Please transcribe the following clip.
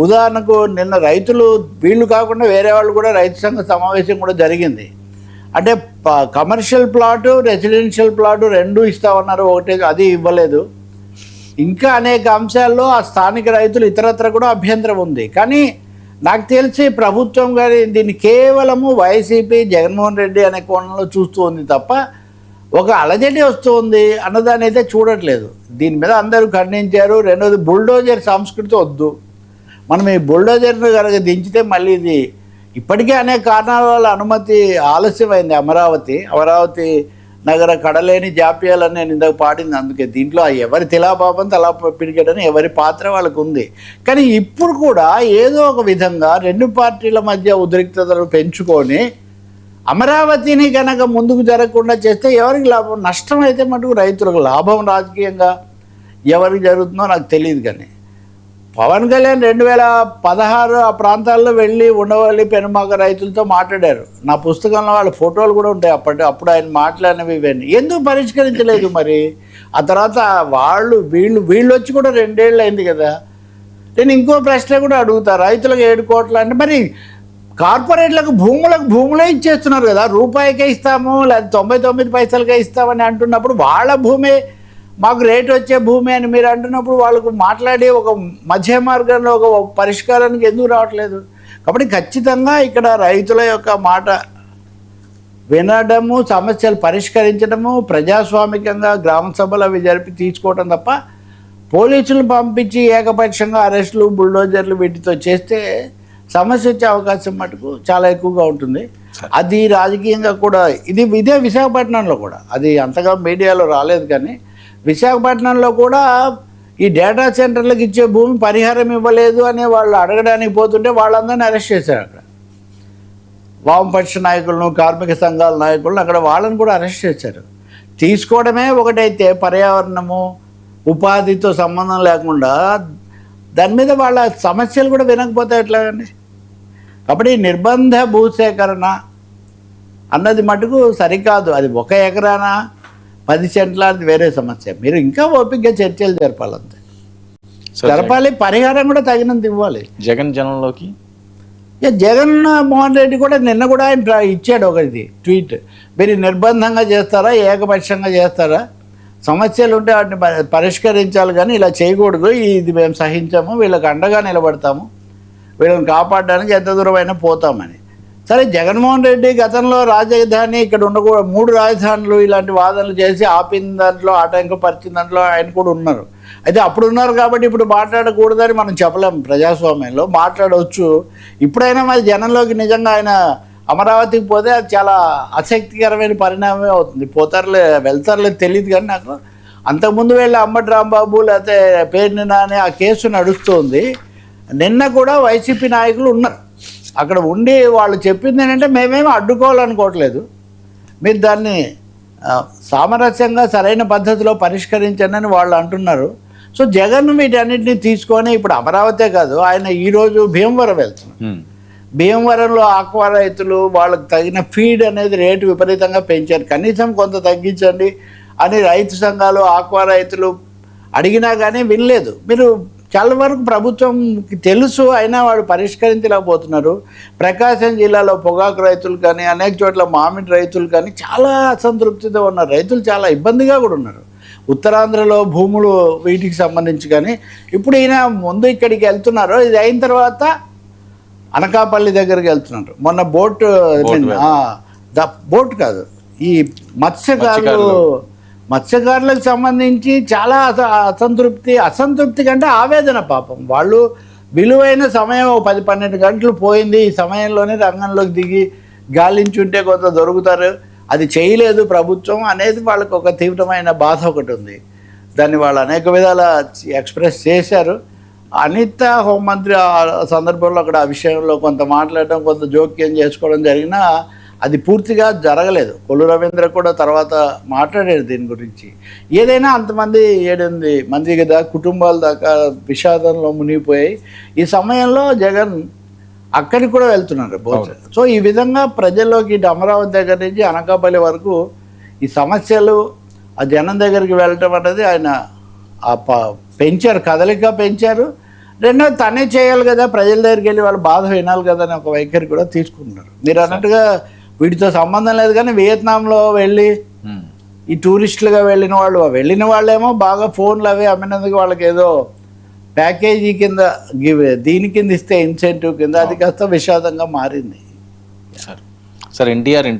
ఉదాహరణకు నిన్న రైతులు వీళ్ళు కాకుండా వేరే వాళ్ళు కూడా రైతు సంఘ సమావేశం కూడా జరిగింది. అంటే కమర్షియల్ ప్లాటు, రెసిడెన్షియల్ ప్లాటు రెండూ ఇస్తామన్నారు, ఒకటే అది ఇవ్వలేదు. ఇంకా అనేక అంశాల్లో ఆ స్థానిక రైతులు ఇతరత్ర కూడా అభ్యంతరం ఉంది. కానీ నాకు తెలిసి ప్రభుత్వం గారి దీన్ని కేవలము వైసీపీ జగన్మోహన్ రెడ్డి అనే కోణంలో చూస్తూ ఉంది తప్ప ఒక అలజడి వస్తుంది అన్నదాన్ని అయితే చూడట్లేదు. దీని మీద అందరూ ఖండించారు. రెండోది బుల్డోజర్ సంస్కృతి వద్దు, మనం ఈ బుల్డోజర్ను కనుక దించితే మళ్ళీ ఇది ఇప్పటికే అనేక కారణాల వల్ల అనుమతి ఆలస్యమైంది. అమరావతి నగర కడలేని జాప్యాలని నేను ఇందాక పాడింది. అందుకే దీంట్లో ఎవరి తిలాపాపం తలా పిడికెడని ఎవరి పాత్ర వాళ్ళకు ఉంది. కానీ ఇప్పుడు కూడా ఏదో ఒక విధంగా రెండు పార్టీల మధ్య ఉద్రిక్తతలు పెంచుకొని అమరావతిని కనుక ముందుకు జరగకుండా చేస్తే ఎవరికి లాభం? నష్టం అయితే మటుకు రైతులకు, లాభం రాజకీయంగా ఎవరికి జరుగుతుందో నాకు తెలియదు. కానీ పవన్ కళ్యాణ్ 2016 ఆ ప్రాంతాల్లో వెళ్ళి ఉండవల్లి పెనుమాక రైతులతో మాట్లాడారు. నా పుస్తకంలో వాళ్ళ ఫోటోలు కూడా ఉంటాయి. అప్పుడు ఆయన మాట్లాడినవి ఇవన్నీ ఎందుకు పరిష్కరించలేదు? మరి ఆ తర్వాత వీళ్ళు వచ్చి కూడా 2 ఏళ్ళు అయింది కదా. నేను ఇంకో ప్రశ్న కూడా అడుగుతా, రైతులకు 7 కోట్లు అంటే మరి కార్పొరేట్లకు భూములే ఇచ్చేస్తున్నారు కదా, రూపాయికే ఇస్తాము లేదా 99 పైసలకే ఇస్తామని అంటున్నప్పుడు వాళ్ళ భూమే మాకు రేటు వచ్చే భూమి అని మీరు అంటున్నప్పుడు వాళ్ళకు మాట్లాడి ఒక మధ్య మార్గంలో ఒక పరిష్కారానికి ఎందుకు రావట్లేదు? కాబట్టి ఖచ్చితంగా ఇక్కడ రైతుల యొక్క మాట వినడము, సమస్యలు పరిష్కరించడము, ప్రజాస్వామికంగా గ్రామ సభలు అవి జరిపి తీసుకోవడం తప్ప పోలీసులు పంపించి ఏకపక్షంగా అరెస్టులు, బుల్డోజర్లు వీటితో చేస్తే సమస్య వచ్చే అవకాశం మటుకు చాలా ఎక్కువగా ఉంటుంది. అది రాజకీయంగా కూడా ఇదే విశాఖపట్నంలో కూడా అది అంతగా మీడియాలో రాలేదు. కానీ విశాఖపట్నంలో కూడా ఈ డేటా సెంటర్లకు ఇచ్చే భూమి పరిహారం ఇవ్వలేదు అని వాళ్ళు అడగడానికి పోతుంటే వాళ్ళందరినీ అరెస్ట్ చేశారు. అక్కడ వామపక్ష నాయకులను, కార్మిక సంఘాల నాయకులను అక్కడ వాళ్ళని కూడా అరెస్ట్ చేశారు. తీసుకోవడమే ఒకటైతే పర్యావరణము, ఉపాధితో సంబంధం లేకుండా దాని మీద వాళ్ళ సమస్యలు కూడా వినకపోతే ఎట్లాగండి? కాబట్టి నిర్బంధ భూసేకరణ అన్నది మటుకు సరికాదు. అది 1 ఎకరాన 10 సెంట్ల అది వేరే సమస్య. మీరు ఇంకా ఓపికగా చర్చలు జరపాలంతే, జరపాలి. పరిహారం కూడా తగినంత ఇవ్వాలి. జనంలోకి జగన్మోహన్ రెడ్డి కూడా నిన్న కూడా ఆయన ఇచ్చాడు ఒకటి ట్వీట్, మీరు నిర్బంధంగా చేస్తారా, ఏకపక్షంగా చేస్తారా, సమస్యలు ఉంటే వాటిని పరిష్కరించాలి కానీ ఇలా చేయకూడదు, ఇది మేము సహించాము, వీళ్ళకి అండగా నిలబడతాము, వీళ్ళని కాపాడడానికి ఎంత దూరమైనా పోతామని. సరే, జగన్మోహన్ రెడ్డి గతంలో రాజధాని ఇక్కడ ఉండకూడదు, 3 రాజధానులు ఇలాంటి వాదనలు చేసి ఆపిన దాంట్లో, ఆటంకపరిచిన దాంట్లో ఆయన కూడా ఉన్నారు. అయితే అప్పుడు ఉన్నారు కాబట్టి ఇప్పుడు మాట్లాడకూడదని మనం చెప్పలేము. ప్రజాస్వామ్యంలో మాట్లాడవచ్చు. ఇప్పుడైనా మరి జనంలోకి నిజంగా ఆయన అమరావతికి పోతే అది చాలా ఆసక్తికరమైన పరిణామమే అవుతుంది. వెళ్తారులే తెలియదు. కానీ నాకు అంతకుముందు వెళ్ళి అంబటి రాంబాబు లేకపోతే పేర్ని నాని ఆ కేసు నడుస్తుంది. నిన్న కూడా వైసీపీ నాయకులు ఉన్నారు అక్కడ ఉండి. వాళ్ళు చెప్పింది ఏంటంటే మేమేమో అడ్డుకోవాలనుకోవట్లేదు, మీరు దాన్ని సామరస్యంగా సరైన పద్ధతిలో పరిష్కరించండి అని వాళ్ళు అంటున్నారు. సో జగన్ వీటన్నిటిని తీసుకొని ఇప్పుడు అమరావతే కాదు, ఆయన ఈరోజు భీమవరం వెళ్తున్నారు. భీమవరంలో ఆక్వా రైతులు వాళ్ళకి తగిన ఫీడ్ అనేది రేటు విపరీతంగా పెంచారు, కనీసం కొంత తగ్గించండి అని రైతు సంఘాలు, ఆక్వా రైతులు అడిగినా కానీ వినలేదు. మీరు చాలా వరకు ప్రభుత్వంకి తెలుసు, అయినా వాడు పరిష్కరించలేకపోతున్నారు. ప్రకాశం జిల్లాలో పొగాకు రైతులు కానీ, అనేక చోట్ల మామిడి రైతులు కానీ చాలా అసంతృప్తితో ఉన్నారు. రైతులు చాలా ఇబ్బందిగా కూడా ఉన్నారు. ఉత్తరాంధ్రలో భూములు వీటికి సంబంధించి కానీ ఇప్పుడు ఈయన ముందు ఇక్కడికి వెళ్తున్నారు, ఇది అయిన తర్వాత అనకాపల్లి దగ్గరికి వెళ్తున్నారు. మొన్న బోట్ కాదు, ఈ మత్స్యకారులకు సంబంధించి చాలా అసంతృప్తి కంటే ఆవేదన. పాపం వాళ్ళు విలువైన సమయం 10-12 గంటలు పోయింది, ఈ సమయంలోనే రంగంలోకి దిగి గాలించుంటే కొంత దొరుకుతారు, అది చేయలేదు ప్రభుత్వం అనేది వాళ్ళకు ఒక తీవ్రమైన బాధ ఒకటి ఉంది. దాన్ని వాళ్ళు అనేక విధాల ఎక్స్ప్రెస్ చేశారు. అనిత హోంమంత్రి ఆ సందర్భంలో అక్కడ ఆ విషయంలో కొంత మాట్లాడడం, కొంత జోక్యం చేసుకోవడం జరిగినా అది పూర్తిగా జరగలేదు. కొల్లు రవీంద్ర కూడా తర్వాత మాట్లాడారు దీని గురించి. ఏదైనా అంతమంది 7-8 మంది కదా కుటుంబాల దాకా విషాదంలో మునిగిపోయాయి. ఈ సమయంలో జగన్ అక్కడికి కూడా వెళ్తున్నారు బహుశా. సో ఈ విధంగా ప్రజల్లోకి ఇటు అమరావతి దగ్గర నుంచి అనకాపల్లి వరకు ఈ సమస్యలు ఆ జనం దగ్గరికి వెళ్ళటం అనేది ఆయన పెంచారు, కదలిక పెంచారు. రెండోది తనే చేయాలి కదా, ప్రజల దగ్గరికి వెళ్ళి వాళ్ళ బాధ వినాలి కదా అని ఒక వైఖరి కూడా తీసుకుంటున్నారు. మీరు అన్నట్టుగా వీటితో సంబంధం లేదు, కానీ వియత్నాంలో వెళ్ళి ఈ టూరిస్టులుగా వెళ్ళిన వాళ్ళేమో బాగా ఫోన్లు అవి అమ్మినందుకు వాళ్ళకి ఏదో ప్యాకేజీ కింద దీని కింద ఇస్తే ఇన్సెంటివ్ కింద అది కాస్త విషాదంగా మారింది. Sir NTR entry